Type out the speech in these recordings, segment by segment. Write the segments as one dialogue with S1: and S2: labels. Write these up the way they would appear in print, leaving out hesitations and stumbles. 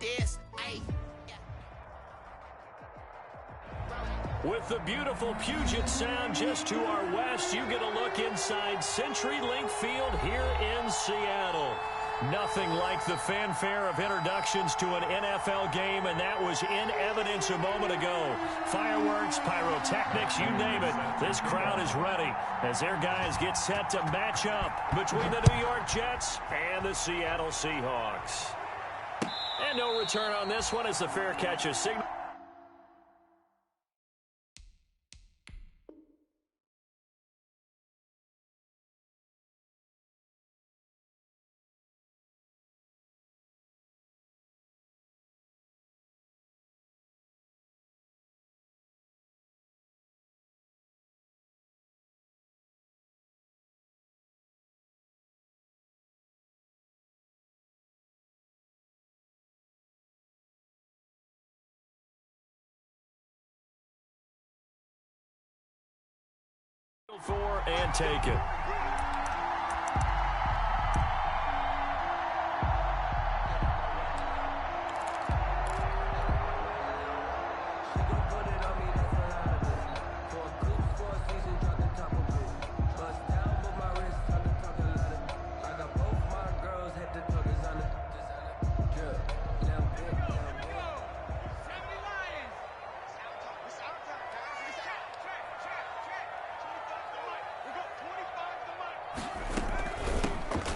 S1: this. Ay.
S2: With the beautiful Puget Sound just to our west, you get a look inside CenturyLink Field here in Seattle. Nothing like the fanfare of introductions to an NFL game, and that was in evidence a moment ago. Fireworks, pyrotechnics, you name it. This crowd is ready as their guys get set to match up between the New York Jets and the Seattle Seahawks. And no return on this one as the fair catch is signaled. For and take it.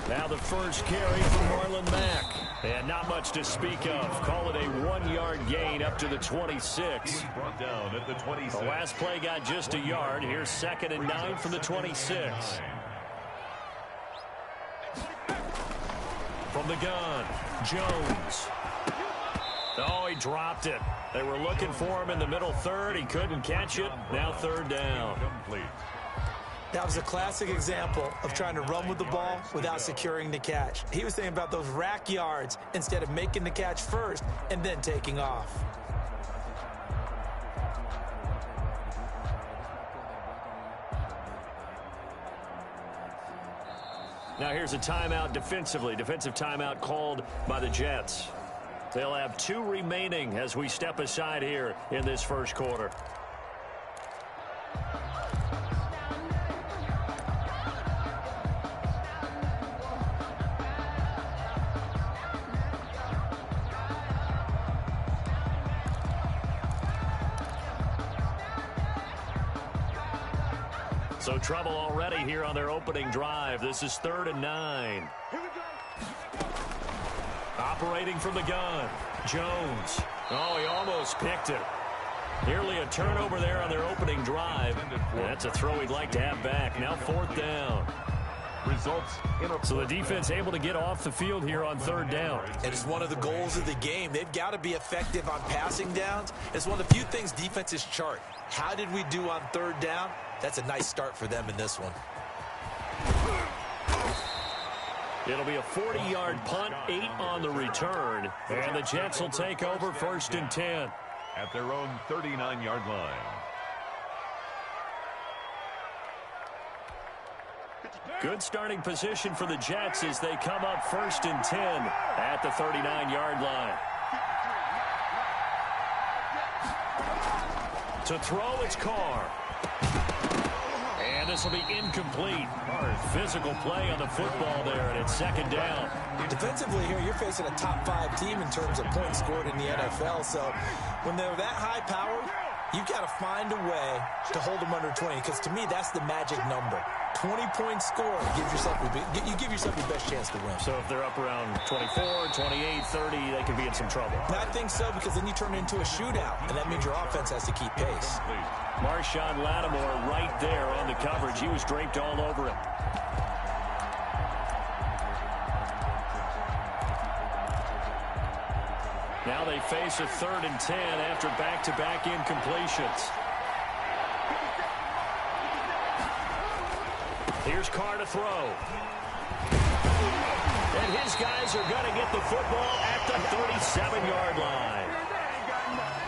S2: Now the first carry from Marlon Mack. And not much to speak of. Call it a 1-yard gain up to the 26.
S3: Brought down at the 26.
S2: The last play got just a yard. Here's 2nd and 9 from the 26. From the gun, Jones. Oh, he dropped it. They were looking for him in the middle third. He couldn't catch it. Now 3rd down.
S3: Complete.
S4: That was a classic example of trying to run with the ball without securing the catch. He was thinking about those rack yards instead of making the catch first and then taking off.
S2: Now here's a timeout defensively. Defensive timeout called by the Jets. They'll have 2 remaining as we step aside here in this first quarter. So trouble already here on their opening drive. This is 3rd and 9. Operating from the gun, Jones. Oh, he almost picked it. Nearly a turnover there on their opening drive. And that's a throw he'd like to have back. Now 4th down. So the defense able to get off the field here on 3rd down.
S4: And it's one of the goals of the game. They've got to be effective on passing downs. It's one of the few things defenses chart. How did we do on 3rd down? That's a nice start for them in this one.
S2: It'll be a 40-yard punt, 8 on the return. And the Jets will take over 1st and 10.
S3: At their own 39-yard line.
S2: Good starting position for the Jets as they come up 1st and 10 at the 39-yard line. To throw, it's Carr. And this will be incomplete. Physical play on the football there, and it's 2nd down.
S4: Defensively here, you're facing a top 5 team in terms of points scored in the NFL. So when they're that high powered, you've got to find a way to hold them under 20, because to me, that's the magic number. 20-point score gives yourself give yourself your best chance to win.
S2: So if they're up around 24, 28, 30, they could be in some trouble.
S4: And I think so, because then you turn it into a shootout, and that means your offense has to keep pace.
S2: Marshawn Lattimore right there on the coverage. He was draped all over him. Now they face a 3rd and 10 after back-to-back incompletions. Here's Carr to throw. And his guys are going to get the football at the 37-yard line.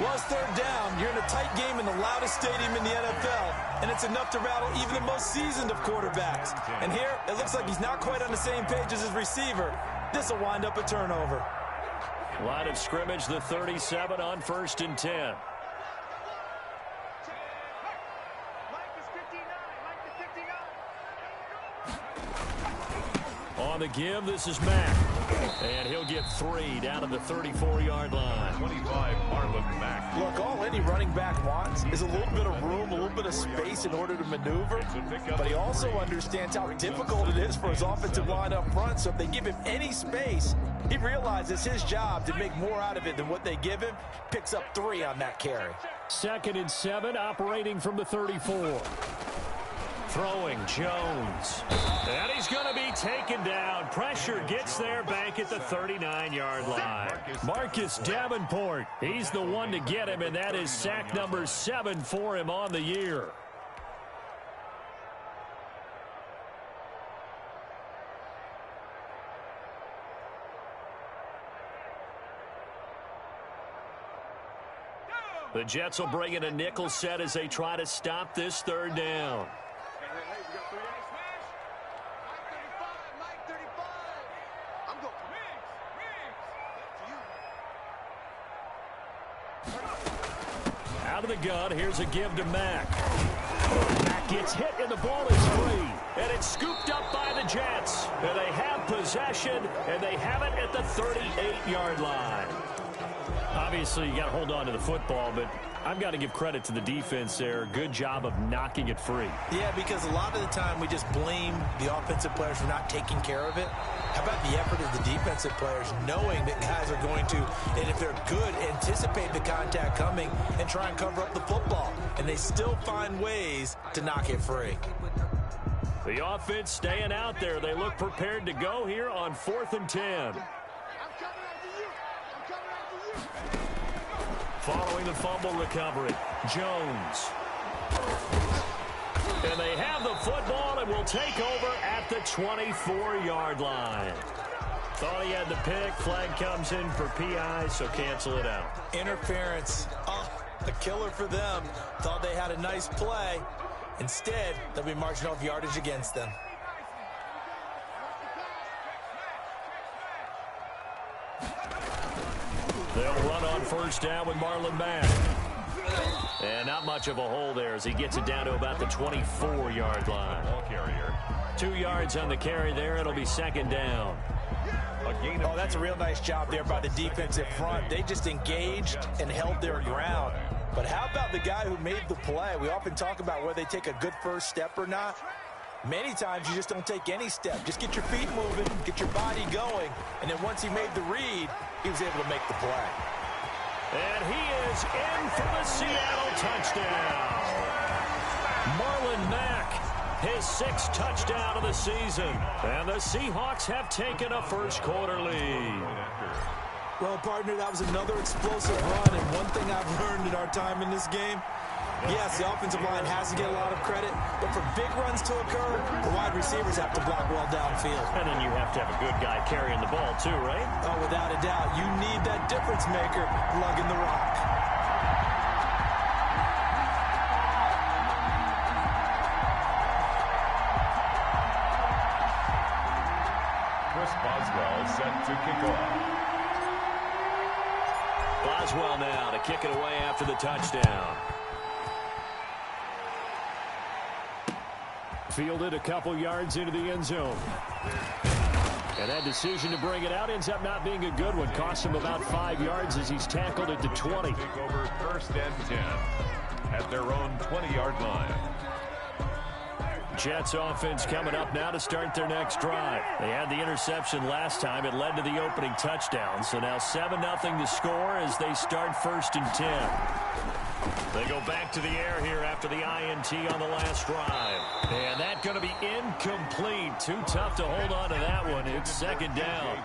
S4: Well, it's 3rd down. You're in a tight game in the loudest stadium in the NFL, and it's enough to rattle even the most seasoned of quarterbacks. And here, it looks like he's not quite on the same page as his receiver. This will wind up a turnover.
S2: Line of scrimmage, the 37 on 1st and 10. On the give, this is Mack. And he'll get 3 down to the 34-yard line.
S3: 25, Marlon Mack.
S4: Look, all any running back wants is a little bit of room, a little bit of space in order to maneuver. But he also understands how difficult it is for his offensive line up front. So if they give him any space, he realizes his job to make more out of it than what they give him. Picks up 3 on that carry.
S2: 2nd and 7, operating from the 34. Throwing Jones. And he's going to be taken down. Pressure gets there back at the 39-yard line. Marcus Davenport, he's the one to get him, and that is sack number 7 for him on the year. The Jets will bring in a nickel set as they try to stop this 3rd down. Out of the gun, here's a give to Mack. Mack gets hit and the ball is free. And it's scooped up by the Jets. And they have possession, and they have it at the 38-yard line. Obviously, you got to hold on to the football, but I've got to give credit to the defense there. Good job of knocking it free.
S4: Yeah, because a lot of the time we just blame the offensive players for not taking care of it. How about the effort of the defensive players knowing that guys are going to, and if they're good, anticipate the contact coming and try and cover up the football. And they still find ways to knock it free.
S2: The offense staying out there. They look prepared to go here on 4th and 10. Following the fumble recovery, Jones. And they have the football and will take over at the 24-yard line. Thought he had the pick. Flag comes in for PI, so cancel it out.
S4: Interference. Oh, a killer for them. Thought they had a nice play. Instead, they'll be marching off yardage against them.
S2: They'll run on 1st down with Marlon Mack. And not much of a hole there as he gets it down to about the 24-yard line.
S3: Ball carrier.
S2: 2 yards on the carry there. It'll be 2nd down.
S4: Oh, that's a real nice job there by the defensive front. They just engaged and held their ground. But how about the guy who made the play? We often talk about whether they take a good first step or not. Many times you just don't take any step. Just get your feet moving, get your body going, and then once he made the read, he was able to make the play.
S2: And he is in for the Seattle touchdown. Marlon Mack, his 6th touchdown of the season. And the Seahawks have taken a first-quarter lead.
S4: Well, partner, that was another explosive run, and one thing I've learned in our time in this game, yes, the offensive line has to get a lot of credit, but for big runs to occur, the wide receivers have to block well downfield.
S2: And then you have to have a good guy carrying the ball too, right?
S4: Oh, without a doubt. You need that difference maker lugging the rock.
S3: Chris Boswell set to kick off.
S2: Boswell now to kick it away after the touchdown. Fielded a couple yards into the end zone. And that decision to bring it out ends up not being a good one. Costs him about 5 yards as he's tackled at the 20.
S3: Take over 1st and 10 at their own 20-yard line.
S2: Jets offense coming up now to start their next drive. They had the interception last time. It led to the opening touchdown. So now 7-0 to score as they start 1st and 10. They go back to the air here after the INT on the last drive. And that's going to be incomplete. Too tough to hold on to that one. It's 2nd down.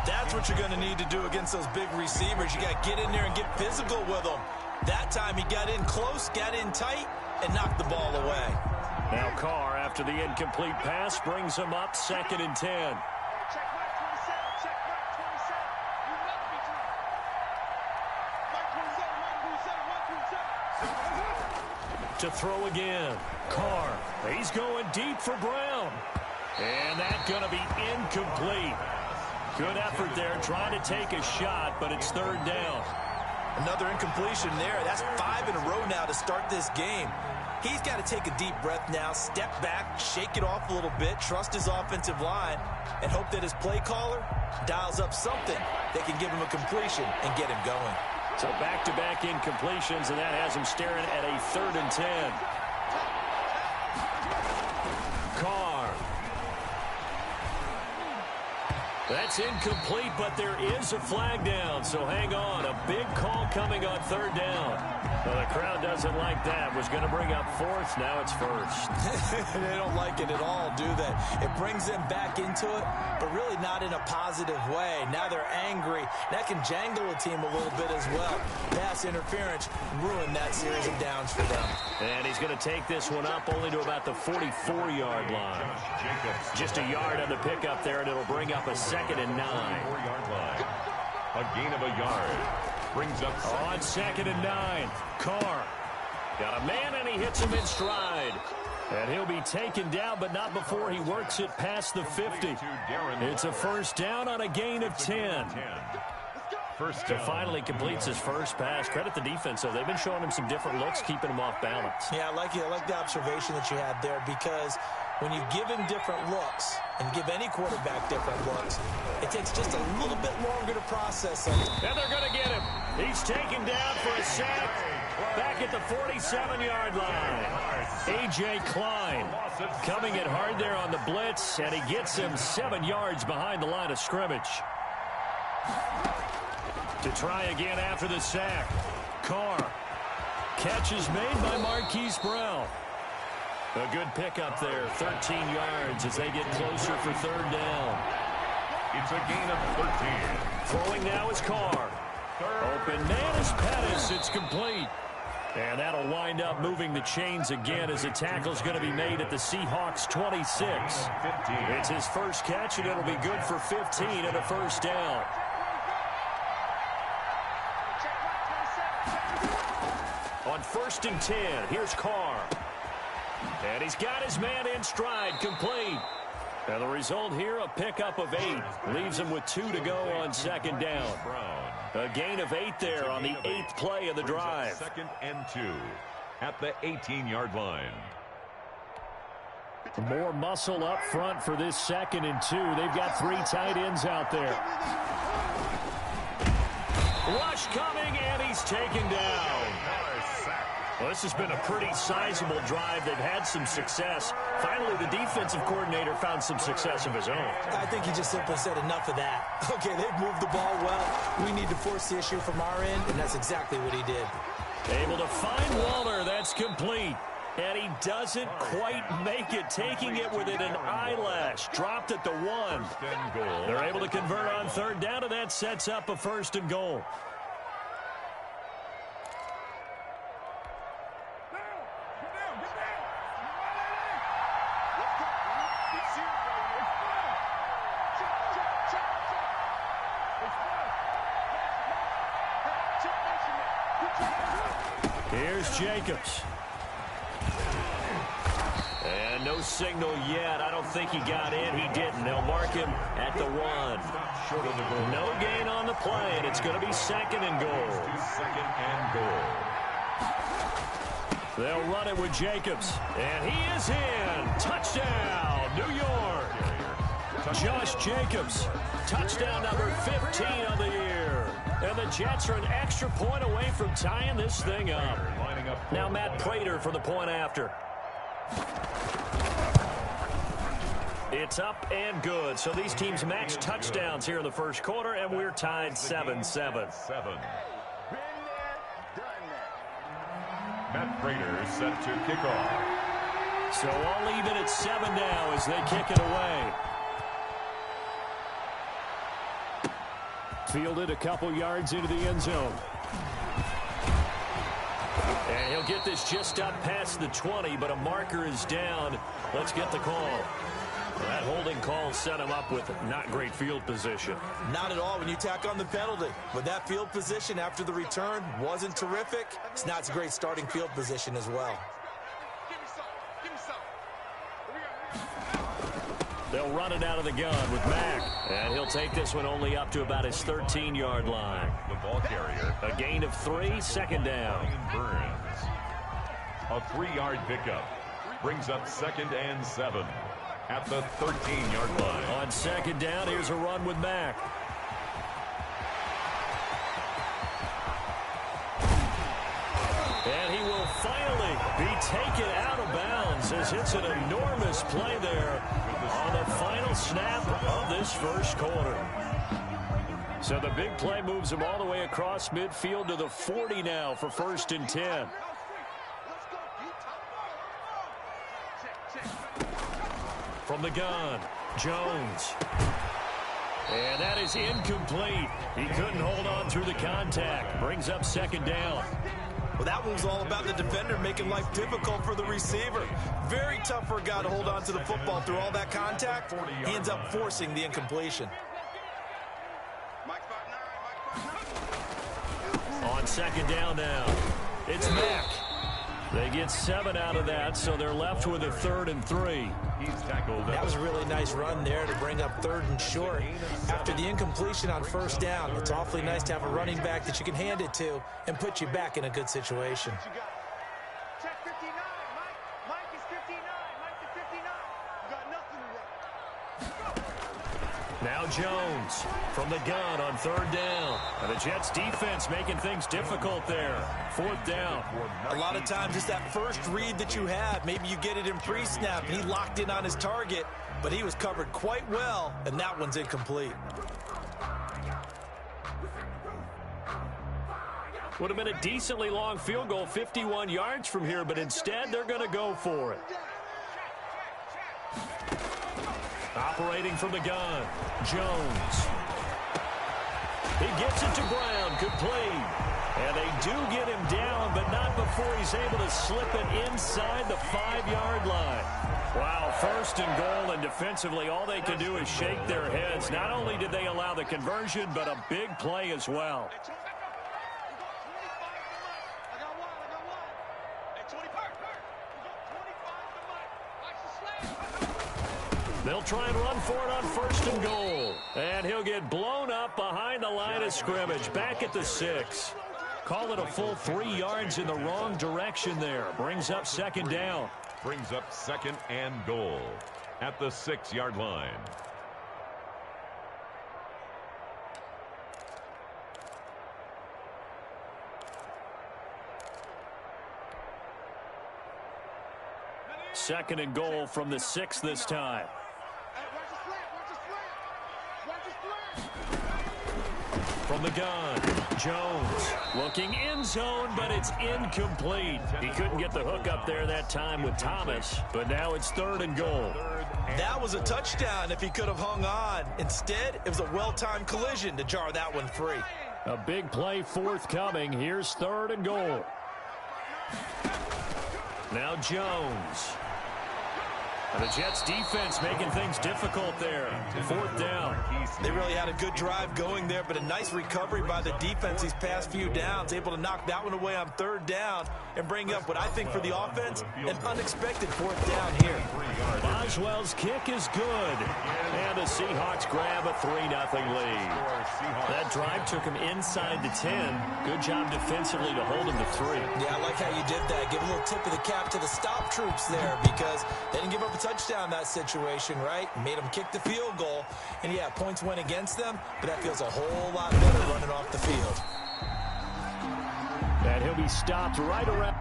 S4: That's what you're going to need to do against those big receivers. You got to get in there and get physical with them. That time he got in close, got in tight, and knocked the ball away.
S2: Now Carr, after the incomplete pass, brings him up 2nd and 10. To throw again. Carr, he's going deep for Brown. And that's going to be incomplete. Good effort there, trying to take a shot, but it's third down.
S4: Another incompletion there. That's 5 in a row now to start this game. He's got to take a deep breath now, step back, shake it off a little bit, trust his offensive line, and hope that his play caller dials up something that can give him a completion and get him going.
S2: So back-to-back incompletions, and that has him staring at a 3rd and 10. Carr. That's incomplete, but there is a flag down, so hang on. A big call coming on 3rd down. Well, the crowd doesn't like that. Was going to bring up 4th. Now it's 1st.
S4: They don't like it at all, do they? It brings them back into it, but really not in a positive way. Now they're angry. That can jangle a team a little bit as well. Pass interference ruined that series of downs for them.
S2: And he's going to take this one up only to about the 44-yard line. Just a yard on the pickup there, and it'll bring up a 2nd and 9.
S3: 4-yard line. A gain of a yard. Brings up
S2: on 2nd and 9. Carr got a man, and he hits him in stride. And he'll be taken down, but not before he works it past the 50. It's a first down on a gain of 10. So finally completes his first pass. Credit the defense, though. They've been showing him some different looks, keeping him off balance.
S4: Yeah, I like the observation that you had there, because when you give him different looks and give any quarterback different looks, it takes just a little bit longer to process them.
S2: And they're going to get him. He's taken down for a sack back at the 47-yard line. A.J. Klein coming in hard there on the blitz, and he gets him 7 yards behind the line of scrimmage. To try again after the sack. Carr. Catch is made by Marquise Brown. A good pickup there, 13 yards as they get closer for 3rd down.
S3: It's a gain of 13.
S2: Throwing now is Carr. Open man is Pettis. It's complete. And that'll wind up moving the chains again as the tackle's going to be made at the Seahawks 26. It's his first catch, and it'll be good for 15 and a first down. On 1st and 10, here's Carr. And he's got his man in stride, complete. And the result here, a pickup of 8. Leaves him with 2 to go on 2nd down. A gain of 8 there on the 8th play of the drive.
S3: 2nd and 2 at the 18-yard line.
S2: More muscle up front for this 2nd and 2. They've got 3 tight ends out there. Rush coming, and he's taken down. Well, this has been a pretty sizable drive. They've had some success. Finally, the defensive coordinator found some success of his own.
S4: I think he just simply said enough of that. Okay, they've moved the ball well. We need to force the issue from our end, and that's exactly what he did.
S2: Able to find Waller. That's complete. And he doesn't quite make it, taking it within an eyelash. Dropped at the 1. They're able to convert on 3rd down, and that sets up a 1st and goal. Here's Jacobs. And no signal yet. I don't think he got in. He didn't. They'll mark him at the 1. No gain on the play, and it's going to be 2nd and goal.
S3: 2nd and goal.
S2: They'll run it with Jacobs. And he is in. Touchdown, New York. Josh Jacobs. Touchdown number 15 of the year. And the Jets are an extra point away from tying this thing up. Now Matt Prater for the point after. It's up and good. So these teams match touchdowns here in the first quarter, and we're tied 7-7.
S3: Matt Prater set to kick off.
S2: So all even at 7 now as they kick it away. Fielded a couple yards into the end zone. And he'll get this just up past the 20, but a marker is down. Let's get the call. That holding call set him up with not great field position.
S4: Not at all when you tack on the penalty. But that field position after the return wasn't terrific. It's not a great starting field position as well.
S2: They'll run it out of the gun with Mack. And he'll take this one only up to about his 13-yard line.
S3: The ball carrier.
S2: A gain of 3, second down.
S3: Burns. A 3-yard pickup. Brings up 2nd and 7 at the 13-yard line.
S2: On second down, here's a run with Mack. And he will finally be taken out of bounds as it's an enormous play there on the final snap of this first quarter. So the big play moves him all the way across midfield to the 40 now for 1st and 10. From the gun, Jones. And that is incomplete. He couldn't hold on through the contact. Brings up 2nd down.
S4: Well, that one was all about the defender making life difficult for the receiver. Very tough for a guy to hold on to the football through all that contact. He ends up forcing the incompletion.
S2: On second down now, it's Mack. They get 7 out of that, so they're left with a 3rd and 3.
S3: He's tackled.
S4: That was a really nice run there to bring up 3rd and short. After the incompletion on 1st down, it's awfully nice to have a running back that you can hand it to and put you back in a good situation.
S1: Check 59, Mike. Mike is 59. Mike is 59. You got nothing to run.
S2: Now Jones from the gun on 3rd down. And the Jets defense making things difficult there. 4th down.
S4: A lot of times it's that first read that you have. Maybe you get it in pre-snap and he locked in on his target, but he was covered quite well, and that one's incomplete.
S2: Would have been a decently long field goal, 51 yards from here, but instead they're going to go for it. Operating from the gun, Jones. He gets it to Brown, complete. And they do get him down, but not before he's able to slip it inside the 5-yard line. Wow, 1st and goal, and defensively all they can do is shake their heads. Not only did they allow the conversion, but a big play as well. They'll try and run for it on 1st and goal. And he'll get blown up behind the line of scrimmage, back at the 6. Call it a full 3 yards in the wrong direction there. Brings up 2nd down.
S3: Brings up 2nd and goal at the 6-yard line.
S2: Second and goal from the 6 this time. From the gun, Jones looking end zone, but it's incomplete. He couldn't get the hook up there that time with Thomas, but now it's 3rd and goal.
S4: That was a touchdown if he could have hung on. Instead, it was a well-timed collision to jar that one free.
S2: A big play forthcoming. Here's 3rd and goal. Now Jones. And the Jets defense making things difficult there. 4th down.
S4: They really had a good drive going there, but a nice recovery by the defense these past few downs. Able to knock that one away on 3rd down and bring up what I think for the offense, an unexpected 4th down here.
S2: Boswell's kick is good. And the Seahawks grab a 3-0 lead. That drive took him inside the 10. Good job defensively to hold him to 3.
S4: Yeah, I like how you did that. Give a little tip of the cap to the stop troops there because they didn't give up a touchdown in that situation, right? Made them kick the field goal. And, yeah, points went against them, but that feels a whole lot better running off the field.
S2: And he'll be stopped right around.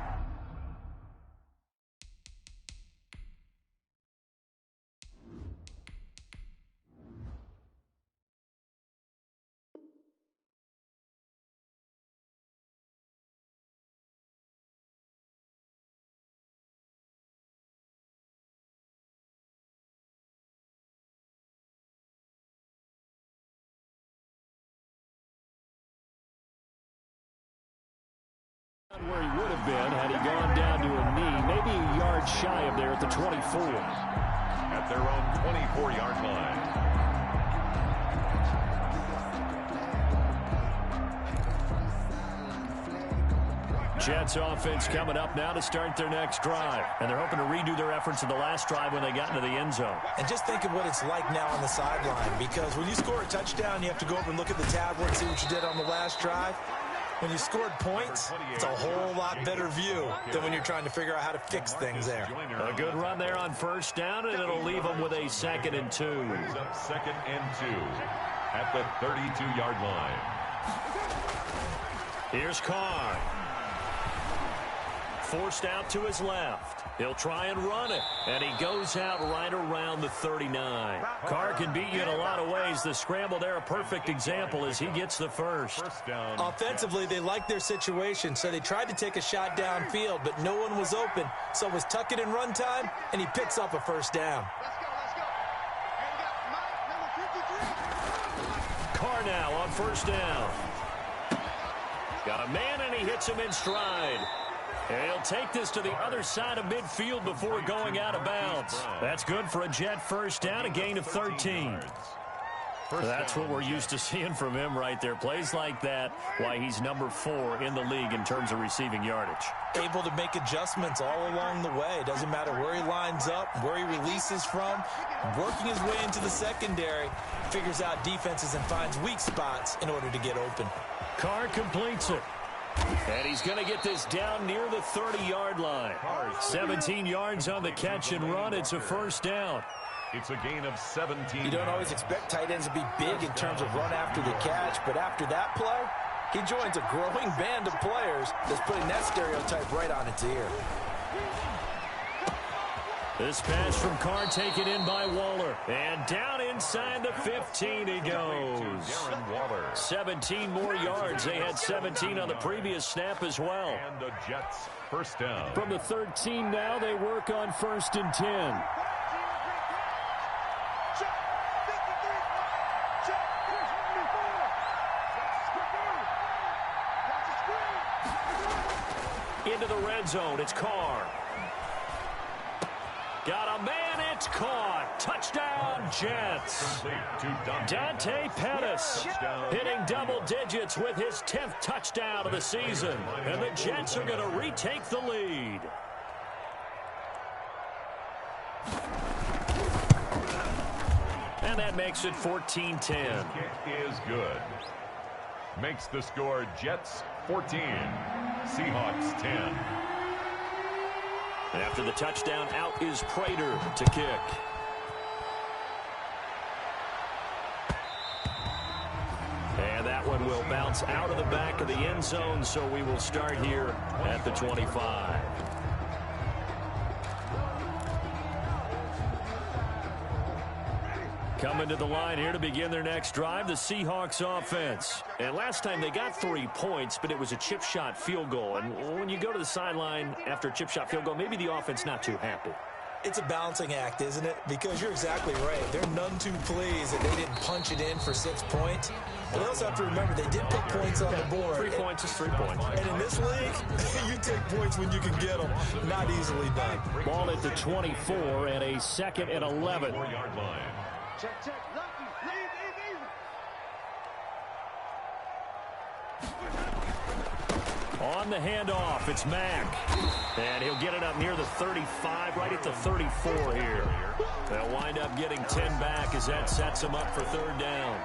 S2: Where he would have been had he gone down to a knee, maybe a yard shy of there at the 24.
S3: At their own 24-yard line.
S2: Jets offense coming up now to start their next drive. And they're hoping to redo their efforts in the last drive when they got into the end zone.
S4: And just think of what it's like now on the sideline, because when you score a touchdown, you have to go over and look at the tablet and see what you did on the last drive. When you scored points, it's a whole lot better view than when you're trying to figure out how to fix things there.
S2: A good run there on first down, and it'll leave them with a 2nd and 2.
S3: Brings up 2nd and 2 at the 32-yard line.
S2: Here's Carr. Forced out to his left. He'll try and run it, and he goes out right around the 39. Carr can beat you in a lot of ways. The scramble there, a perfect example as he gets the first.
S3: Down.
S4: Offensively, they liked their situation, so they tried to take a shot downfield, but no one was open. So it was tuck it in run time, and he picks up a first down.
S2: Carr now on first down. Got a man, and he hits him in stride. And he'll take this to the other side of midfield before going out of bounds. That's good for a Jet first down, a gain of 13. That's what we're used to seeing from him right there. Plays like that, why he's number 4 in the league in terms of receiving yardage.
S4: Able to make adjustments all along the way. Doesn't matter where he lines up, where he releases from. Working his way into the secondary, figures out defenses and finds weak spots in order to get open.
S2: Carr completes it. And he's going to get this down near the 30-yard line. 17 yards on the catch and run. It's a first down.
S3: It's a gain of 17.
S4: You don't always expect tight ends to be big in terms of run after the catch, but after that play, he joins a growing band of players that's putting that stereotype right on its ear.
S2: This pass from Carr taken in by Waller. And down inside the 15 he goes. 17 more yards. They had 17 on the previous snap as well.
S3: And the Jets first down.
S2: From the 13 now, they work on 1st and 10. Into the red zone. It's Carr. Got a man, it's caught. Touchdown, Jets. Dante Pettis hitting double digits with his 10th touchdown of the season. And the Jets are going to retake the lead. And that makes it 14-10.
S3: Kick is good. Makes the score Jets 14, Seahawks 10.
S2: And after the touchdown, out is Prater to kick. And that one will bounce out of the back of the end zone, so we will start here at the 25. Coming to the line here to begin their next drive, the Seahawks offense. And last time they got 3 points, but it was a chip shot field goal. And when you go to the sideline after a chip shot field goal, maybe the offense not too happy.
S4: It's a balancing act, isn't it? Because you're exactly right. They're none too pleased that they didn't punch it in for 6 points. But they also have to remember they did put points on the board.
S2: 3 points is 3 points.
S4: And in this league, you take points when you can get them. Not easily done.
S2: Ball at the 24 and a 2nd and 11.
S3: 4-yard line.
S1: Check, check. Lucky. Leave.
S2: On the handoff, it's Mack. And he'll get it up near the 35, right at the 34 here. They'll wind up getting 10 back as that sets them up for 3rd down.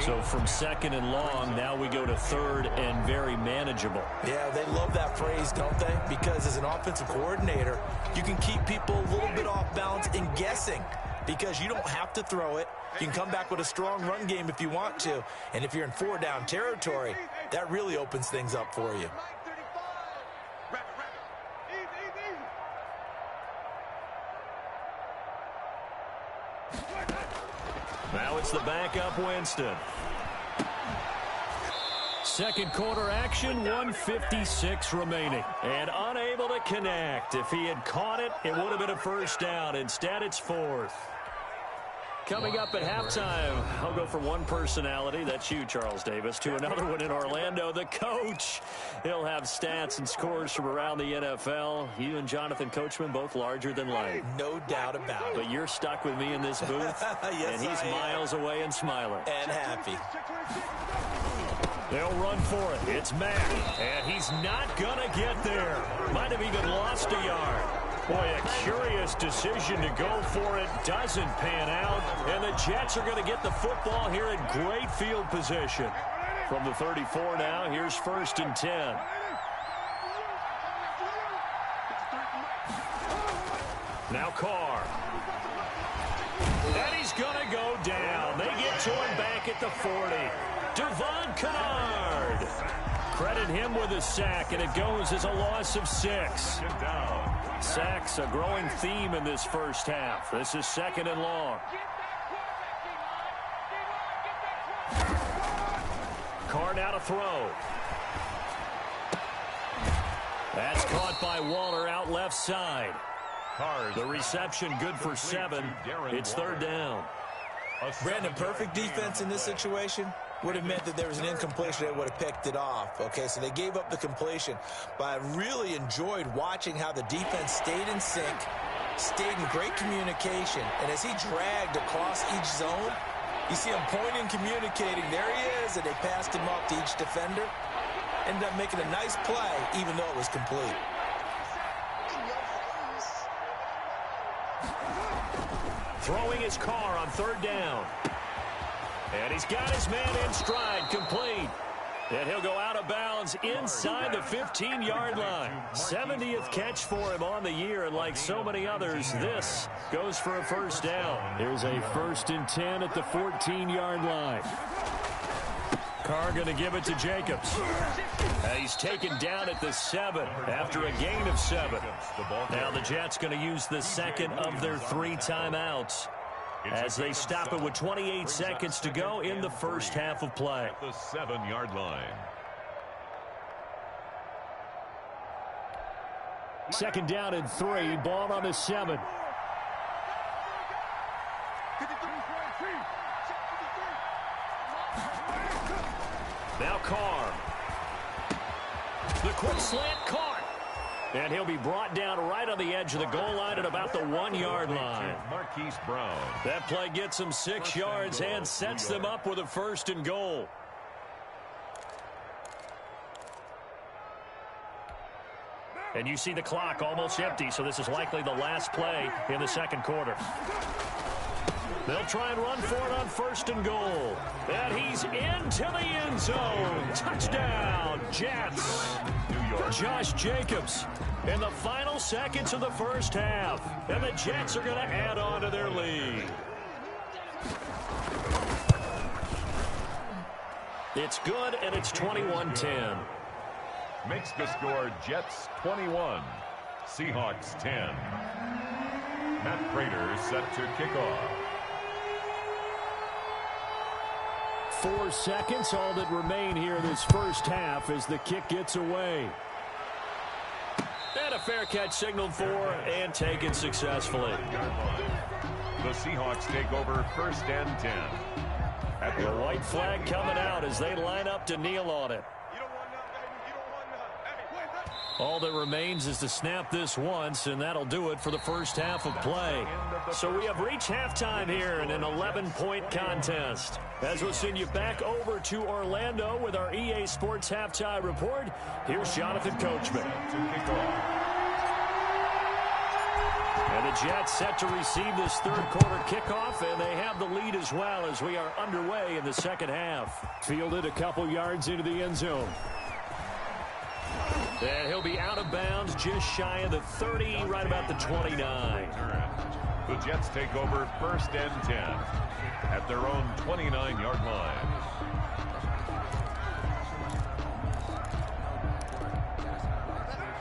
S2: So from 2nd and long, now we go to 3rd and very manageable.
S4: Yeah, they love that phrase, don't they? Because as an offensive coordinator, you can keep people a little bit off balance and guessing. Because you don't have to throw it. You can come back with a strong run game if you want to. And if you're in 4-down territory, that really opens things up for you.
S2: Now it's the backup Winston. Second quarter action, 1:56 remaining. And unable to connect. If he had caught it, it would have been a first down. Instead, it's 4th. Coming up at halftime, I'll go from one personality, that's you, Charles Davis, to another one in Orlando, the coach. He'll have stats and scores from around the NFL. You and Jonathan Coachman, both larger than life.
S4: No doubt about it.
S2: But you're stuck with me in this booth,
S4: yes,
S2: and he's miles away and smiling.
S4: And happy.
S2: They'll run for it. It's Mack, and he's not going to get there. Might have even lost a yard. Boy, a curious decision to go for it. Doesn't pan out, and the Jets are going to get the football here in great field position. From the 34 now, here's 1st and 10. Now Carr. And he's going to go down. They get to him back at the 40. Devon Kennard. Credit him with a sack, and it goes as a loss of 6. Sacks, a growing theme in this first half. This is 2nd and long. Carr now to throw. That's caught by Waller out left side. The reception good for 7. It's 3rd down.
S4: Brandon, perfect defense in this situation would have meant that there was an incompletion that would have picked it off. Okay, so they gave up the completion. But I really enjoyed watching how the defense stayed in sync, stayed in great communication. And as he dragged across each zone, you see him pointing, communicating. There he is, and they passed him off to each defender. Ended up making a nice play, even though it was complete.
S2: Throwing his Carr on 3rd down. And he's got his man in stride, complete. And he'll go out of bounds inside the 15-yard line. 70th catch for him on the year, and like so many others, this goes for a 1st down. Here's a 1st and 10 at the 14-yard line. Carr going to give it to Jacobs. He's taken down at the 7 after a gain of 7. Now the Jets going to use the 2nd of their 3 timeouts as they stop it with 28 seconds to go in the first half of play.
S3: At the 7-yard line.
S2: 2nd down and 3. Ball on the 7. Now Carr. The quick slant caught. And he'll be brought down right on the edge of the goal line at about the 1-yard line.
S3: Marquise Brown.
S2: That play gets them 6 yards and sets them up with a 1st and goal. And you see the clock almost empty, so this is likely the last play in the 2nd quarter. They'll try and run for it on 1st and goal. And he's into the end zone. Touchdown, Jets. Josh Jacobs in the final seconds of the first half. And the Jets are going to add on to their lead. It's good, and it's 21-10.
S3: Makes the score Jets 21, Seahawks 10. Matt Prater set to kick off.
S2: 4 seconds, all that remain here in this first half as the kick gets away. And a fair catch signaled for and taken successfully.
S3: The Seahawks take over 1st and 10.
S2: At the white flag coming out as they line up to kneel on it. All that remains is to snap this once, and that'll do it for the first half of play. So we have reached halftime here in an 11-point contest. As we'll send you back over to Orlando with our EA Sports Halftime Report, here's Jonathan Coachman. And the Jets set to receive this 3rd quarter kickoff, and they have the lead as well as we are underway in the 2nd half. Fielded a couple yards into the end zone. And he'll be out of bounds just shy of the 30, right about the 29.
S3: The Jets take over 1st and 10 at their own 29-yard line.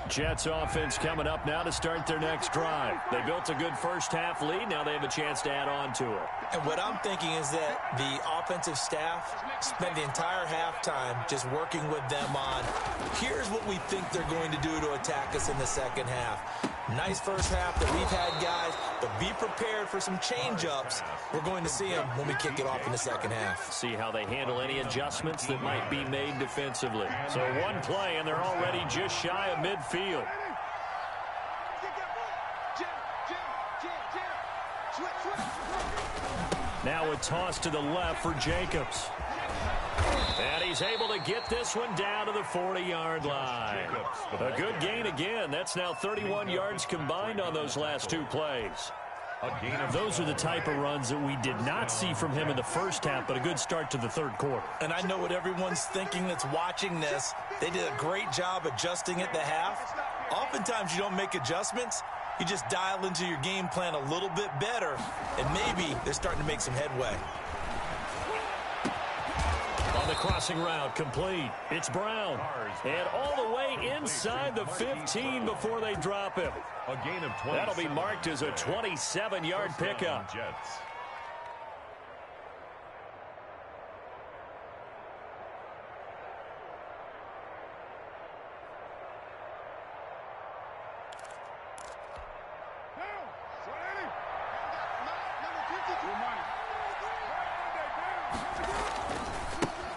S2: Jets offense coming up now to start their next drive. They built a good first half lead. Now they have a chance to add on to it.
S4: And what I'm thinking is that the offensive staff spent the entire halftime just working with them on, here's what we think they're going to do to attack us in the second half. Nice first half that we've had, guys, but be prepared for some change-ups. We're going to see them when we kick it off in the second half.
S2: See how they handle any adjustments that might be made defensively. So one play, and they're already just shy of midfield. Now a toss to the left for Jacobs. And he's able to get this one down to the 40-yard line. A good gain again. That's now 31 yards combined on those last two plays. Those are the type of runs that we did not see from him in the first half, but a good start to the third quarter.
S4: And I know what everyone's thinking that's watching this. They did a great job adjusting at the half. Oftentimes you don't make adjustments. You just dial into your game plan a little bit better, and maybe they're starting to make some headway.
S2: On the crossing route, complete. It's Brown. And all the way inside the 15 before they drop him.
S3: A gain of 20.
S2: That'll be marked as a 27-yard pickup.
S3: Jets.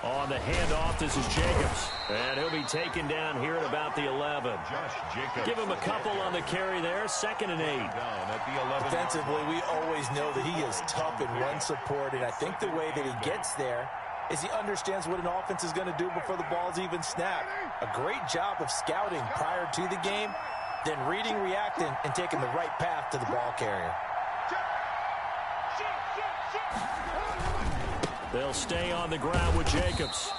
S2: On the handoff, this is Jacobs. And he'll be taken down here at about the 11.
S3: Josh Jacobs.
S2: Give him a couple on the carry there. 2nd and 8.
S3: Down at the 11.
S4: Defensively, we always know that he is tough in run support, and I think the way that he gets there is he understands what an offense is going to do before the ball's even snapped. A great job of scouting prior to the game, then reading, reacting, and taking the right path to the ball carrier.
S2: They'll stay on the ground with Jacobs.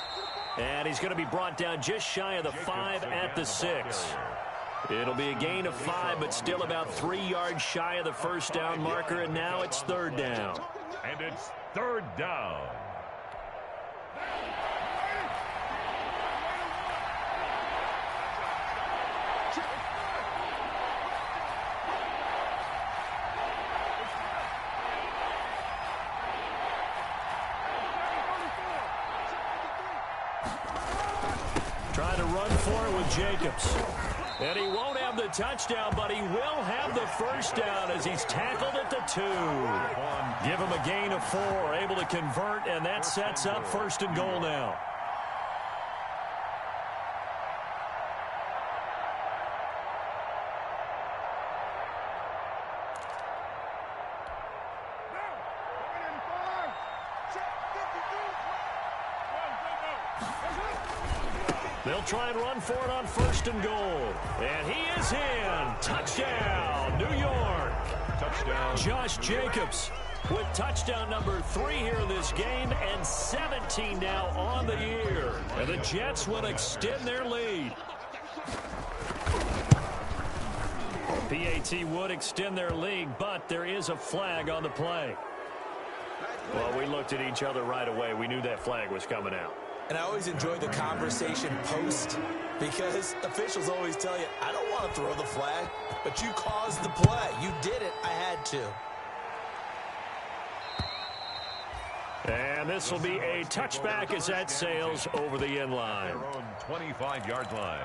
S2: And he's going to be brought down just shy of the 5 at the 6. It'll be a gain of 5, but still about 3 yards shy of the first down marker, and now it's 3rd down.
S3: And it's 3rd down.
S2: Trying to run for it with Jacobs. And he won't have the touchdown, but he will have the first down as he's tackled at the 2. Give him a gain of 4, able to convert, and that sets up 1st and goal now. They'll try and run for it on 1st and goal. And he is in. Touchdown, New York.
S3: Touchdown.
S2: Josh Jacobs with touchdown number 3 here in this game, and 17 now on the year. And the Jets will extend their lead. PAT would extend their lead, but there is a flag on the play. Well, we looked at each other right away. We knew that flag was coming out.
S4: And I always enjoy the conversation post, because officials always tell you, I don't want to throw the flag, but you caused the play. You did it. I had to.
S2: And this will be a touchback as that sails over the end line.
S3: Their own 25-yard line.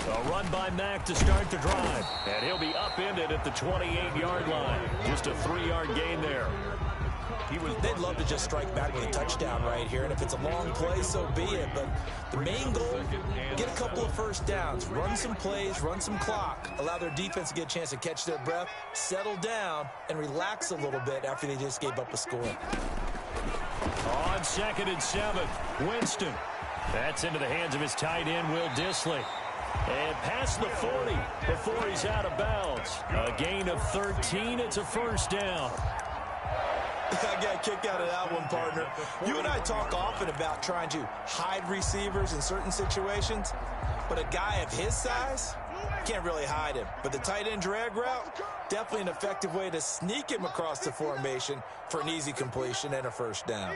S2: A run by Mack to start the drive. And he'll be upended at the 28-yard line. Just a 3-yard gain there.
S4: They'd love to just strike back with a touchdown right here, and if it's a long play, so be it. But the main goal, get a couple of first downs, run some plays, run some clock, allow their defense to get a chance to catch their breath, settle down, and relax a little bit after they just gave up a score.
S2: On 2nd and 7, Winston. That's into the hands of his tight end, Will Dissly. And past the 40 before he's out of bounds. A gain of 13. It's a first down.
S4: I got a kick out of that one, partner. You and I talk often about trying to hide receivers in certain situations, but a guy of his size can't really hide him. But the tight end drag route, definitely an effective way to sneak him across the formation for an easy completion and a first down.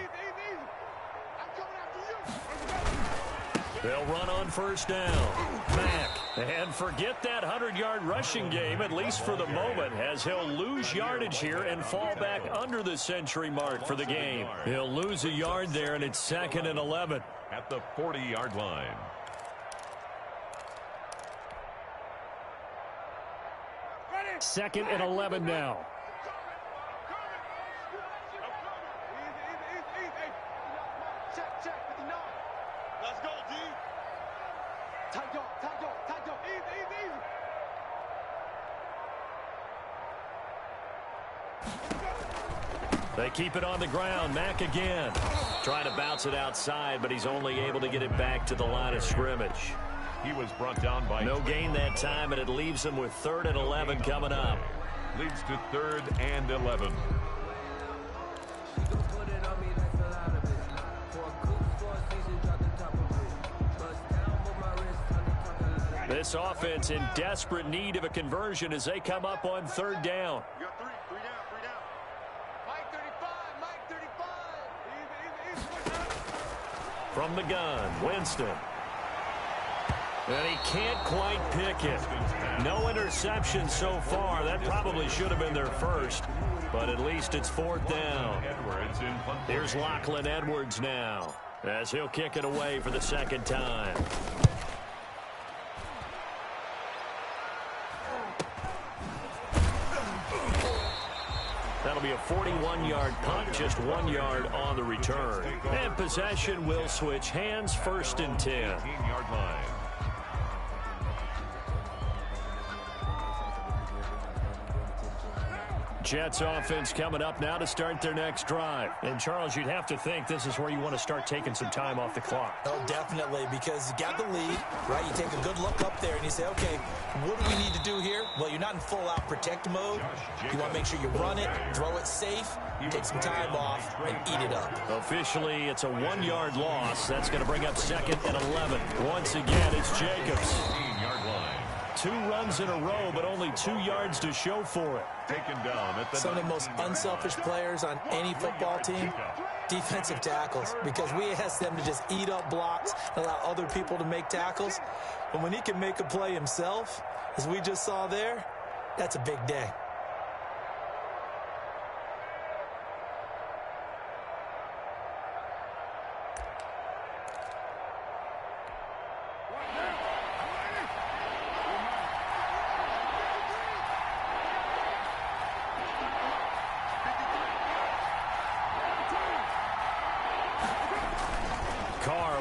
S2: They'll run on first down. Mack. And forget that 100-yard rushing game, at least for the moment, as he'll lose yardage here and fall back under the century mark for the game. He'll lose a yard there, and it's 2nd and 11.
S3: At the 40-yard line.
S1: Ready?
S2: 2nd and 11 now.
S1: Check, 59. Tight dog, tight dog, tight dog. Easy, easy, easy.
S2: They keep it on the ground. Mack again. Trying to bounce it outside, but he's only able to get it back to the line of scrimmage.
S3: He was brought down by
S2: no gain that time, and it leaves him with 3rd and 11 coming up.
S3: Leads to 3rd and 11.
S2: This offense in desperate need of a conversion as they come up on 3rd down.
S1: You got three down, three down. Mike 35, Mike 35. Easy, easy, easy.
S2: From the gun, Winston. And he can't quite pick it. No interception so far. That probably should have been their first, but at least it's 4th down. Here's Lachlan Edwards now as he'll kick it away for the 2nd time. That'll be a 41-yard punt, just 1 yard on the return. And possession will switch hands, 1st and 10.
S3: 15-yard line.
S2: Jets offense coming up now to start their next drive. And, Charles, you'd have to think this is where you want to start taking some time off the clock.
S4: Oh, definitely, because you got the lead, right? You take a good look up there and you say, okay, what do we need to do here? Well, you're not in full-out protect mode. You want to make sure you run it, throw it safe, take some time off, and eat it up.
S2: Officially, it's a 1-yard loss. That's going to bring up 2nd and 11. Once again, it's Jacobs.
S3: 15-yard line.
S2: 2 runs in a row, but only 2 yards to show for it.
S3: Taken down at the
S4: Some of the most unselfish players on any football team, defensive tackles, because we ask them to just eat up blocks and allow other people to make tackles. But when he can make a play himself, as we just saw there, that's a big day.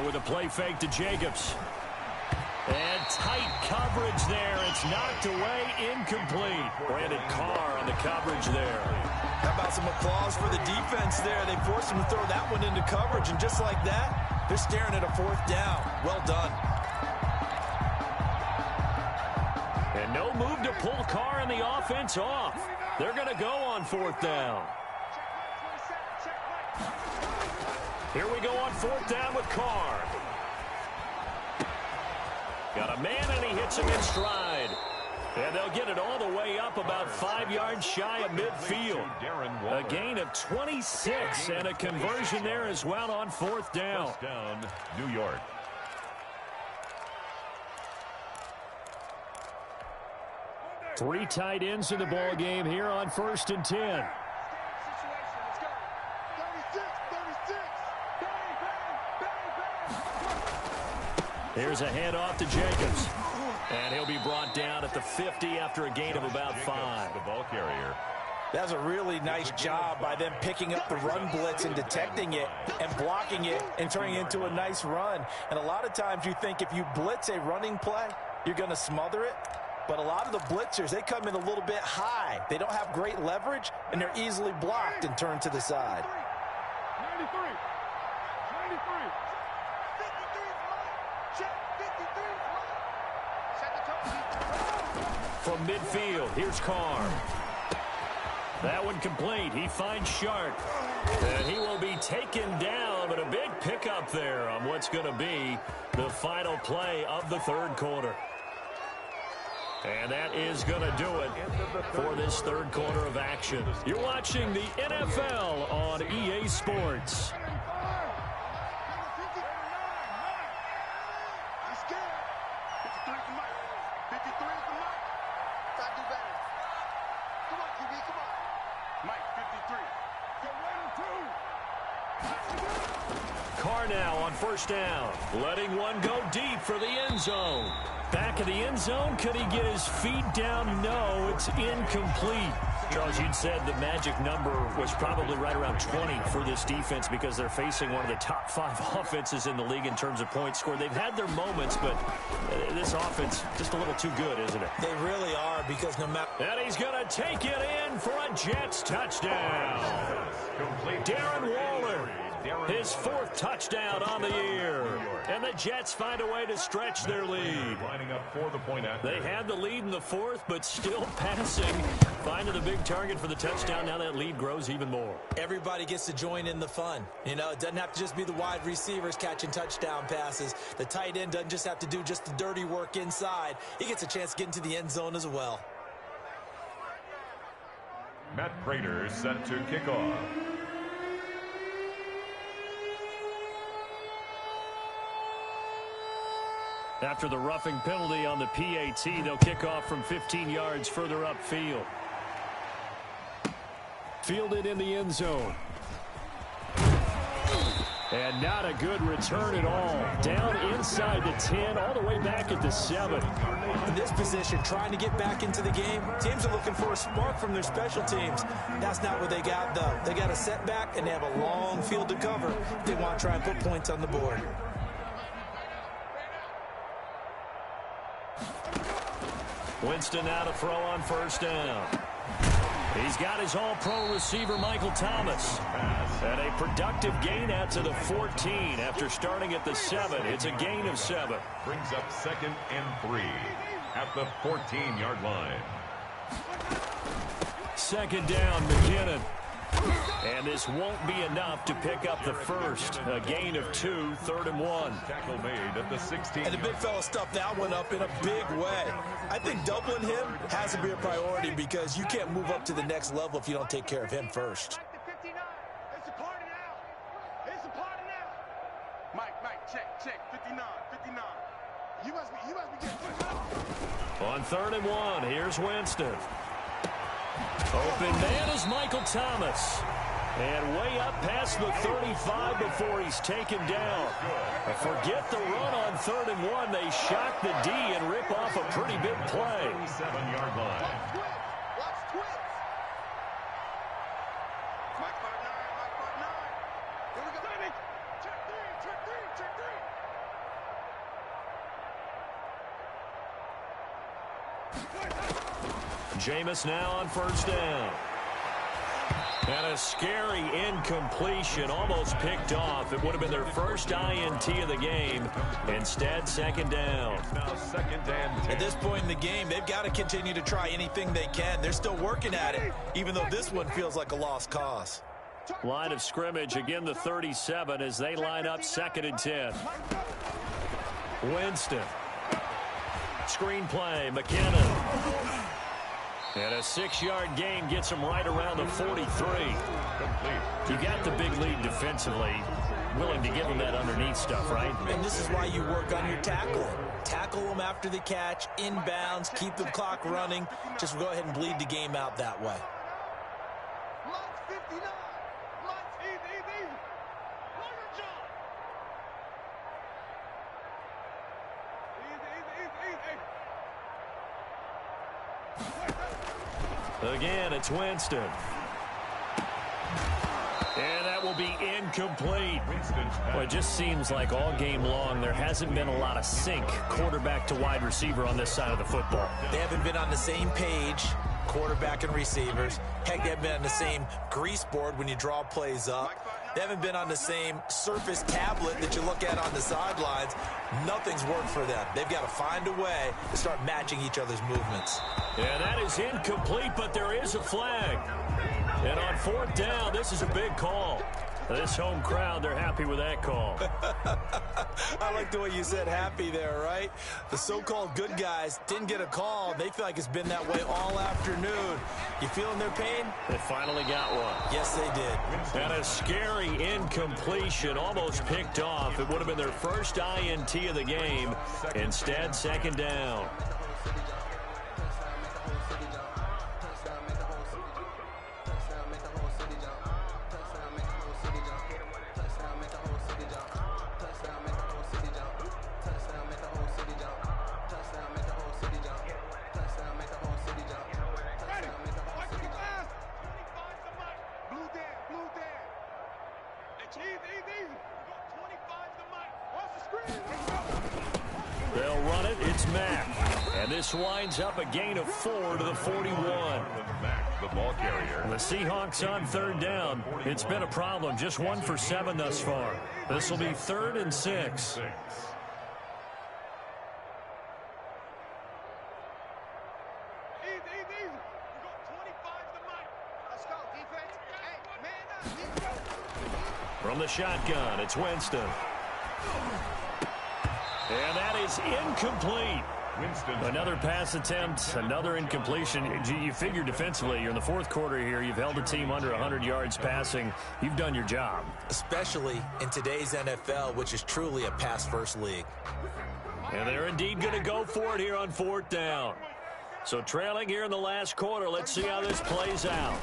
S2: With a play fake to Jacobs. And tight coverage there. It's knocked away, incomplete. Brandon Carr on the coverage there.
S4: How about some applause for the defense there? They forced him to throw that one into coverage, and just like that, they're staring at a 4th down. Well done.
S2: And no move to pull Carr and the offense off. They're going to go on 4th down. Here we go on 4th down with Carr. Got a man, and he hits him in stride. And they'll get it all the way up about 5 yards shy of midfield. A gain of 26 and a conversion there as well on 4th down.
S3: 1st down, New York.
S2: Three tight ends in the ball game here on 1st and 10. Here's a handoff to Jacobs. And he'll be brought down at the 50 after a gain of about 5.
S3: The ball carrier.
S4: That's a really nice job by them picking up the run blitz and detecting it and blocking it and turning it into a nice run. And a lot of times you think if you blitz a running play, you're going to smother it. But a lot of the blitzers, they come in a little bit high. They don't have great leverage, and they're easily blocked and turned to the side.
S1: 93. 93. 53. Check 53.
S2: From midfield, here's Carr. That one complete. He finds Sharp. And he will be taken down, but a big pickup there on what's going to be the final play of the 3rd quarter. And that is going to do it for this 3rd quarter of action. You're watching the NFL on EA Sports. Carr now on 1st down, letting one go deep for the end zone. Back of the end zone. Could he get his feet down? No, it's incomplete. Charles, you'd said the magic number was probably right around 20 for this defense because they're facing one of the top 5 offenses in the league in terms of points scored. They've had their moments, but this offense just a little too good, isn't it?
S4: They really are, because no matter...
S2: And he's going to take it in for a Jets touchdown. Darren Waller, his 4th touchdown on the year. And the Jets find a way to stretch their lead. They had the lead in the 4th, but still passing. Finding the big target for the touchdown. Now that lead grows even more.
S4: Everybody gets to join in the fun. You know, it doesn't have to just be the wide receivers catching touchdown passes. The tight end doesn't just have to do just the dirty work inside. He gets a chance to get into the end zone as well.
S3: Matt Prater set to kick off.
S2: After the roughing penalty on the PAT, they'll kick off from 15 yards further upfield. Fielded in the end zone. And not a good return at all. Down inside the 10, all the way back at the 7.
S4: In this position, trying to get back into the game, teams are looking for a spark from their special teams. That's not what they got, though. They got a setback, and they have a long field to cover. They want to try and put points on the board.
S2: Winston now to throw on 1st down. He's got his all-pro receiver, Michael Thomas. And a productive gain out to the 14 after starting at the 7. It's a gain of 7.
S3: Brings up 2nd and 3 at the 14-yard line.
S2: 2nd down, McKinnon. And this won't be enough to pick up the 1st. A gain of 2, 3rd and 1.
S3: Tackle made at the 16.
S4: And the big fella stuffed that one up in a big way. I think doubling him has to be a priority because you can't move up to the next level if you don't take care of him first.
S1: It's a party now. It's a party now. Mike, check. 59. You must be getting
S2: On 3rd and 1, here's Winston. Open man is Michael Thomas. And way up past the 35 before he's taken down. Forget the run on 3rd and 1. They shock the D and rip off a pretty big play.
S3: 7-yard line.
S1: Watch twits. Mike 5'9". Here we go. Check 3.
S2: Jameis now on 1st down. And a scary incompletion, almost picked off. It would have been their first INT of the game. Instead, 2nd down.
S3: Now 2nd and 10.
S4: At this point in the game, they've got to continue to try anything they can. They're still working at it, even though this one feels like a lost cause.
S2: Line of scrimmage, again the 37 as they line up 2nd and 10. Winston. Screen play, McKinnon. And a 6-yard gain gets him right around the 43. You got the big lead defensively. Willing to give him that underneath stuff, right?
S4: And this is why you work on your tackling. Tackle them after the catch, inbounds, keep the clock running. Just go ahead and bleed the game out that way.
S1: Mike's 59. Mike's easy. Longer jump. Easy.
S2: Again, it's Winston. And that will be incomplete. Well, it just seems like all game long there hasn't been a lot of sync quarterback to wide receiver on this side of the football.
S4: They haven't been on the same page, quarterback and receivers. Heck, they haven't been on the same grease board when you draw plays up. They haven't been on the same surface tablet that you look at on the sidelines. Nothing's worked for them. They've got to find a way to start matching each other's movements.
S2: Yeah, that is incomplete, but there is a flag. And on 4th down, this is a big call. This home crowd, they're happy with that call.
S4: I like the way you said happy there, right? The so-called good guys didn't get a call. They feel like it's been that way all afternoon. You feeling their pain?
S2: They finally got one.
S4: Yes, they did.
S2: And a scary incompletion, almost picked off. It would have been their first INT of the game. Instead, 2nd down. They'll run it. It's Mack. And this winds up a gain of 4 to the 41.
S3: Mack, the ball carrier.
S2: The Seahawks on third down. It's been a problem. Just 1 for 7 thus far. This will be 3rd and 6. From the shotgun, it's Winston. And that is incomplete.
S3: Winston.
S2: Another pass attempt, another incompletion. You figure defensively, you're in the fourth quarter here. You've held a team under 100 yards passing. You've done your job.
S4: Especially in today's NFL, which is truly a pass-first league.
S2: And they're indeed going to go for it here on 4th down. So trailing here in the last quarter, let's see how this plays out.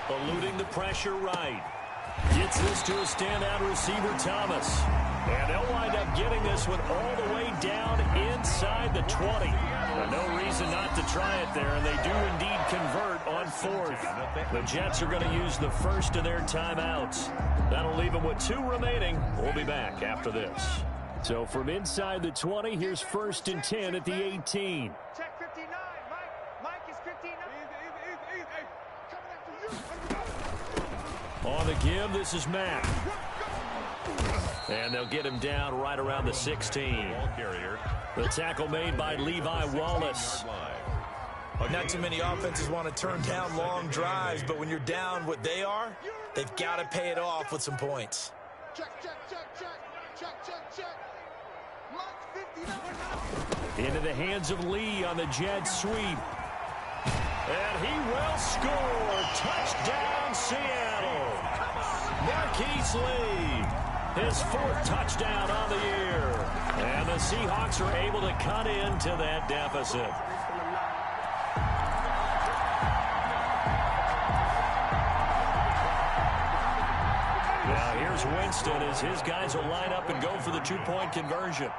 S2: Eluding the pressure right. Gets this to a standout receiver, Thomas. And they'll wind up getting this one all the way down inside the 20. No reason not to try it there, and they do indeed convert on 4th. The Jets are going to use the first of their timeouts. That'll leave them with 2 remaining. We'll be back after this. So from inside the 20, here's 1st and 10 at the 18.
S1: Check 59. Mike is 59.
S2: On the give, this is Mack. And they'll get him down right around the 16. The tackle made by Levi Wallace.
S4: Not too many offenses want to turn down long drives, but when you're down what they are, they've got to pay it off with some points.
S1: Check. Mike 59.
S2: Into the hands of Lee on the jet sweep. And he will score. Touchdown, Seattle. Marquise Lee, his 4th touchdown on the year. And the Seahawks are able to cut into that deficit. Now here's Winston as his guys will line up and go for the 2-point conversion.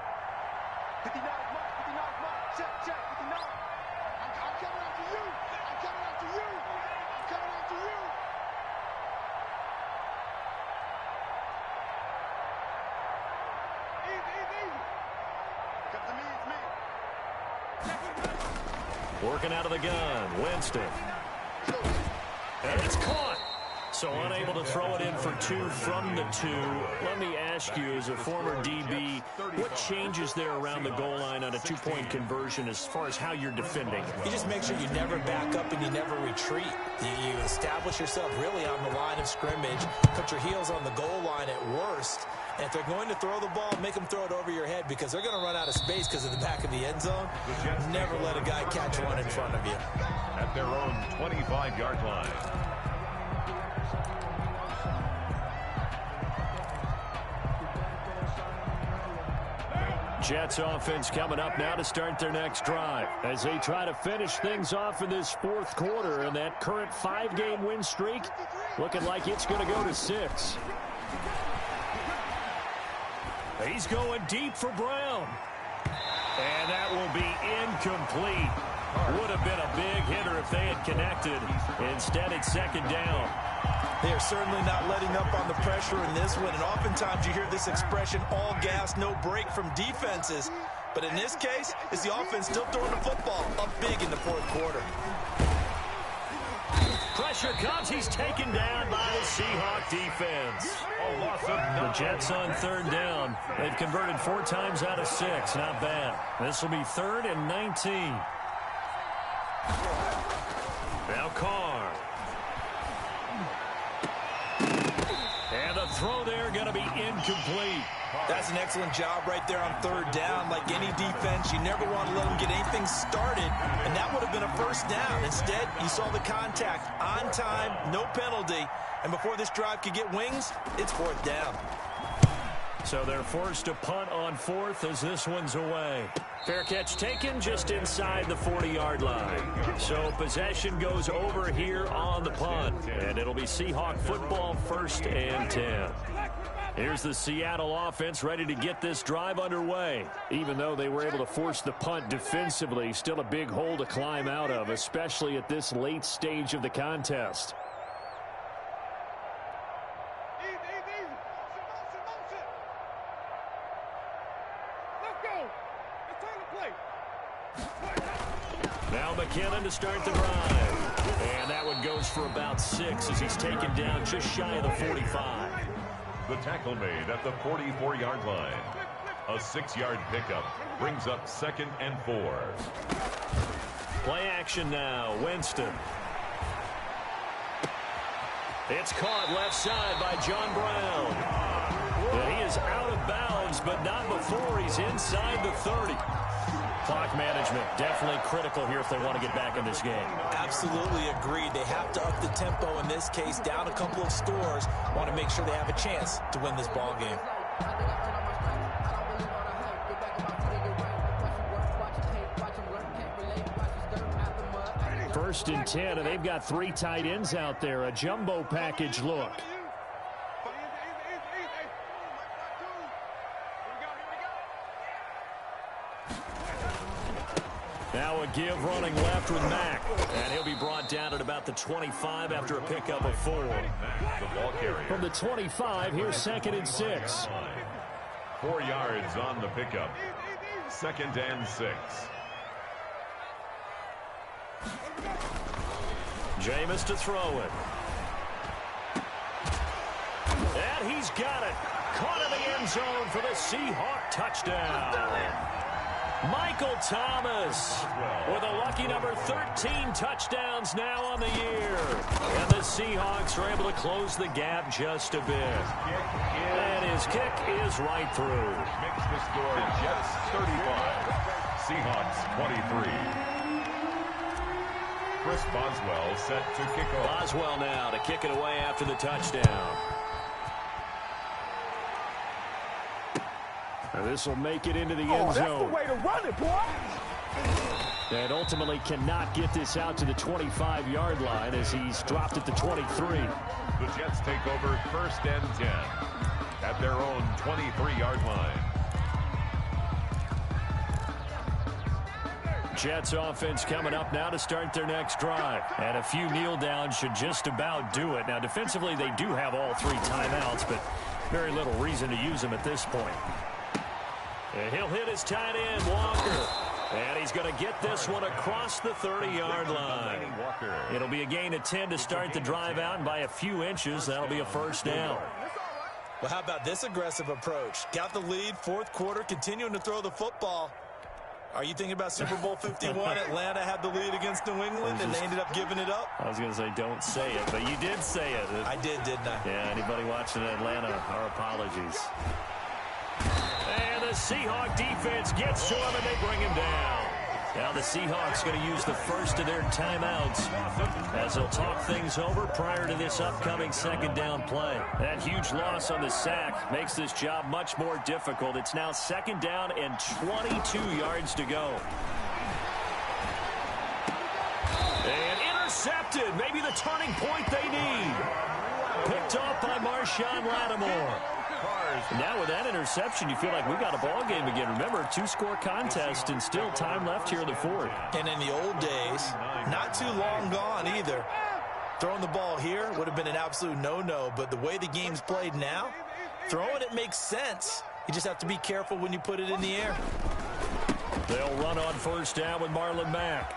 S1: 59, Mike. Check. 59. I'm coming after you. I'm coming after you. Easy. Come to me, it's me.
S2: Working out of the gun, Winston. And it's caught. So unable to throw it in for 2 from the 2. Let me ask you, as a former DB, what changes there around the goal line on a 2-point conversion as far as how you're defending?
S4: You just make sure you never back up and you never retreat. You establish yourself really on the line of scrimmage, put your heels on the goal line at worst. And if they're going to throw the ball, make them throw it over your head because they're going to run out of space because of the back of the end zone. Never let a guy catch one in front of you.
S3: At their own 25-yard line.
S2: Jets offense coming up now to start their next drive as they try to finish things off in this 4th quarter, and that current 5-game win streak looking like it's going to go to 6. He's going deep for Brown. And that will be incomplete. Would have been a big hitter if they had connected. Instead, it's 2nd down.
S4: They are certainly not letting up on the pressure in this one, and oftentimes you hear this expression, all gas, no break from defenses. But in this case, it's the offense still throwing the football up big in the 4th quarter.
S2: Pressure comes. He's taken down by the Seahawk defense. The Jets on 3rd down. They've converted 4 times out of 6. Not bad. This will be 3rd and 19. Now Carr. And the throw there going to be incomplete.
S4: That's an excellent job right there on 3rd down. Like any defense, you never want to let them get anything started, and that would have been a 1st down. Instead, you saw the contact on time, no penalty, and before this drive could get wings, it's 4th down.
S2: So they're forced to punt on 4th as this one's away. Fair catch taken just inside the 40-yard line. So possession goes over here on the punt, and it'll be Seahawk football 1st and 10. Here's the Seattle offense ready to get this drive underway. Even though they were able to force the punt defensively, still a big hole to climb out of, especially at this late stage of the contest. Now McKinnon to start the drive. And that one goes for about 6 as he's taken down just shy of the 45.
S3: The tackle made at the 44-yard line. A 6-yard pickup brings up 2nd and 4.
S2: Play action now. Winston. It's caught left side by John Brown. And he is out of bounds, but not before he's inside the 30. Clock management definitely critical here if they want to get back in this game.
S4: Absolutely agreed. They have to up the tempo in this case, down a couple of scores. Want to make sure they have a chance to win this ball game.
S2: First and 10, and they've got 3 tight ends out there. A jumbo package look. Now a give running left with Mack. And he'll be brought down at about the 25 after a pickup of 4.
S3: The ball carrier.
S2: From the 25, here's 2nd and 6.
S3: 4 yards on the pickup. 2nd and 6.
S2: Jameis to throw it. And he's got it. Caught in the end zone for the Seahawk touchdown. Michael Thomas with a lucky number 13 touchdowns now on the year. And the Seahawks are able to close the gap just a bit. And his kick is right through.
S3: Makes the score Jets 35. Seahawks 23. Chris Boswell set to kick off.
S2: Boswell now to kick it away after the touchdown. This will make it into the end zone.
S1: That's the way to run it, boy.
S2: And ultimately cannot get this out to the 25-yard line as he's dropped at the 23.
S3: The Jets take over 1st and 10 at their own 23-yard line.
S2: Jets offense coming up now to start their next drive. And a few kneel downs should just about do it. Now defensively they do have all 3 timeouts, but very little reason to use them at this point. And he'll hit his tight end, Walker. And he's going to get this one across the 30-yard line. It'll be a gain of 10 to start the drive out, and by a few inches, that'll be a 1st down.
S4: Well, how about this aggressive approach? Got the lead, 4th quarter, continuing to throw the football. Are you thinking about Super Bowl 51? Atlanta had the lead against New England, and they ended up giving it up?
S2: I was going to say don't say it, but you did say it.
S4: I did, didn't I?
S2: Yeah, anybody watching Atlanta, our apologies. And the Seahawk defense gets to him, and they bring him down. Now the Seahawks going to use the first of their timeouts as they'll talk things over prior to this upcoming 2nd down play. That huge loss on the sack makes this job much more difficult. It's now 2nd down and 22 yards to go. And intercepted. Maybe the turning point they need. Picked off by Marshawn Lattimore. Now with that interception, you feel like we got a ball game again. Remember, 2-score contest and still time left here in the 4th.
S4: And in the old days, not too long gone either. Throwing the ball here would have been an absolute no-no, but the way the game's played now, throwing it makes sense. You just have to be careful when you put it in the air.
S2: They'll run on 1st down with Marlon Mack.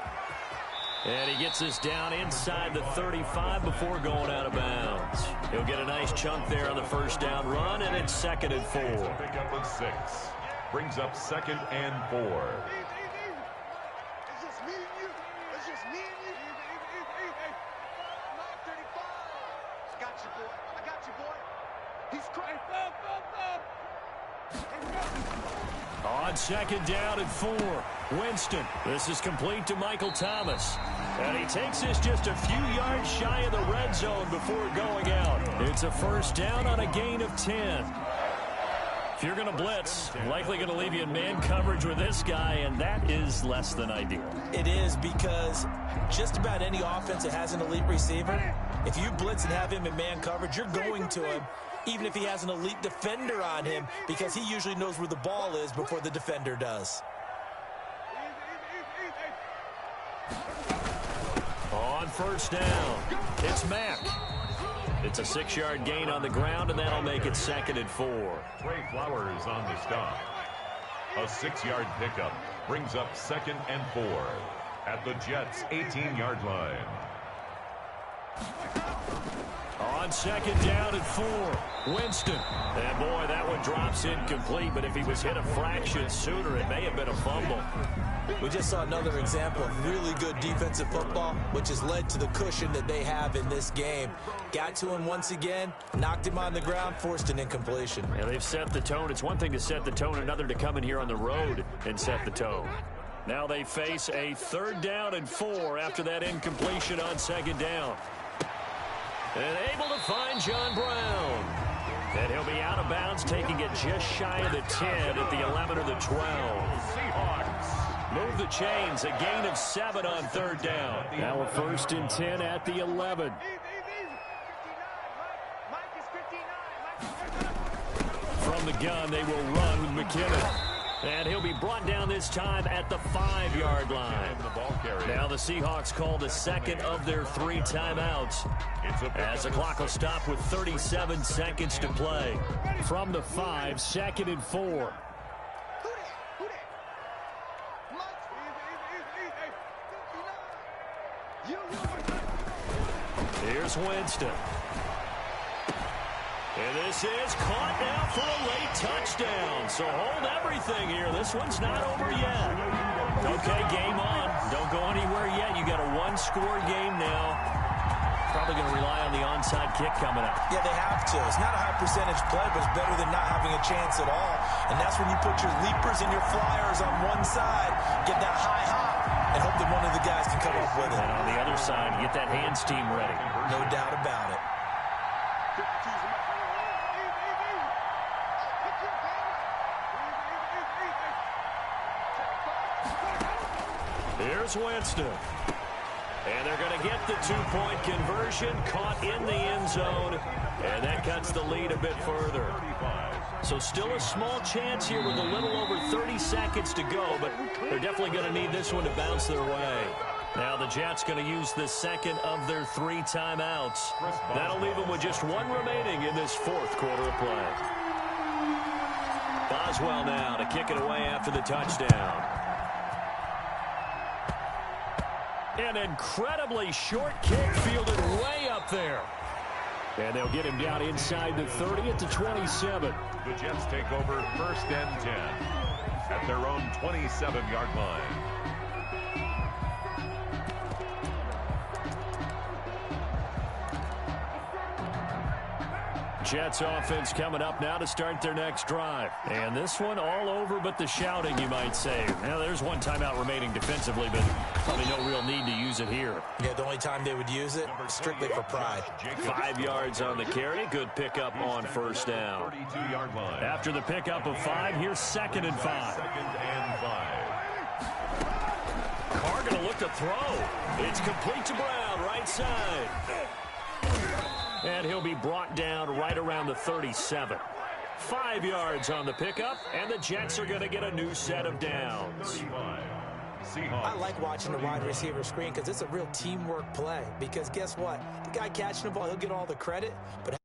S2: And he gets this down inside the 35 before going out of bounds. He'll get a nice chunk there on the 1st down run, and it's 2nd and 4.
S3: Pick up with 6. Brings up 2nd and 4.
S1: It's just me and you. It's just me and you. Hey, 935. I got you, boy. I got you, boy. He's crying.
S2: On 2nd down and 4, Winston. This is complete to Michael Thomas. And he takes this just a few yards shy of the red zone before going out. It's a 1st down on a gain of 10. If you're going to blitz, likely going to leave you in man coverage with this guy, and that is less than ideal.
S4: It is, because just about any offense that has an elite receiver, if you blitz and have him in man coverage, you're going to him, even if he has an elite defender on him, because he usually knows where the ball is before the defender does.
S2: On first down, it's Mack. It's a 6-yard gain on the ground, and that'll make it 2nd and 4.
S3: Trey Flowers on the stop. A 6-yard pickup brings up 2nd and 4 at the Jets' 18-yard line.
S2: On 2nd down and 4, Winston. And boy, that one drops incomplete, but if he was hit a fraction sooner, it may have been a fumble.
S4: We just saw another example of really good defensive football, which has led to the cushion that they have in this game. Got to him once again, knocked him on the ground, forced an incompletion.
S2: Yeah, they've set the tone. It's one thing to set the tone, another to come in here on the road and set the tone. Now they face a 3rd down and 4 after that incompletion on 2nd down. And able to find John Brown. And he'll be out of bounds, taking it just shy of the 10 at the 11 or the 12.
S3: Seahawks.
S2: Move the chains, a gain of 7 on 3rd down. Now a 1st and 10 at the 11. From the gun, they will run with McKinnon. And he'll be brought down this time at the 5-yard line. Now the Seahawks call the 2nd of their 3 timeouts, as the clock will stop with 37 seconds to play. From the 5, 2nd and 4. Here's Winston. And this is caught now for a late touchdown. So hold everything here. This one's not over yet. Okay, game on. Don't go anywhere yet. You got a 1-score game now. Probably going to rely on the onside kick coming up.
S4: Yeah, they have to. It's not a high percentage play, but it's better than not having a chance at all. And that's when you put your leapers and your flyers on one side, get that high hop, and hope that one of the guys can come up with it.
S2: And on the other side, get that hands team ready.
S4: No doubt about it.
S2: Here's Winston. And they're going to get the 2-point conversion, caught in the end zone, and that cuts the lead a bit further. So still a small chance here with a little over 30 seconds to go, but they're definitely going to need this one to bounce their way. Now the Jets going to use the 2nd of their 3 timeouts. That'll leave them with just 1 remaining in this 4th quarter of play. Boswell now to kick it away after the touchdown. An incredibly short kick fielded way up there. And they'll get him down inside the 30 at the 27.
S3: The Jets take over 1st and 10 at their own 27-yard line.
S2: Jets offense coming up now to start their next drive. And this one all over but the shouting, you might say. Now, there's 1 timeout remaining defensively, but probably no real need to use it here.
S4: Yeah, the only time they would use it, strictly for pride.
S2: 5 yards on the carry. Good pickup on 1st down.
S3: 32-yard line.
S2: After the pickup of 5, here's 2nd and 5.
S3: 2nd and 5.
S2: Carr going to look to throw. It's complete to Brown, right side. And he'll be brought down right around the 37. 5 yards on the pickup, and the Jets are going to get a new set of downs.
S4: I like watching the wide receiver screen because it's a real teamwork play. Because guess what? The guy catching the ball, he'll get all the credit, but